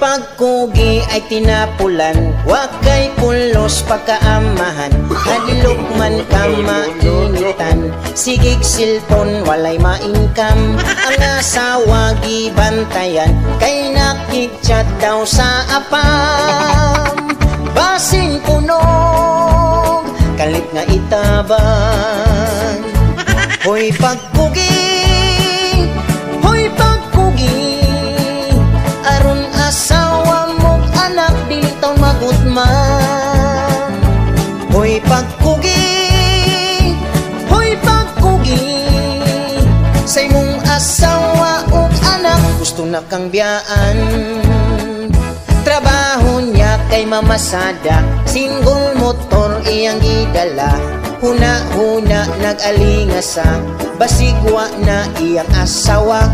pagkugi ay tinapulan, wakay pulos pagkaamahan, hadilok man ka mainitan, sigig silpon walay ma-income, ang asawa gibantayan, kay nakikchat daw sa apam. Basin kunog, kalit nga itabang. Hoy pagkugi, hoy pagkugi, aron asawa mo'g anak dili taw magutman. Hoy pagkugi, hoy pagkugi, sa imong asawa ug anak gusto na kang biyaan. Trabaho niya kay mamasada, single motor iyang gidala, huna-huna nag-alingasa, basigwa na iyang asawa.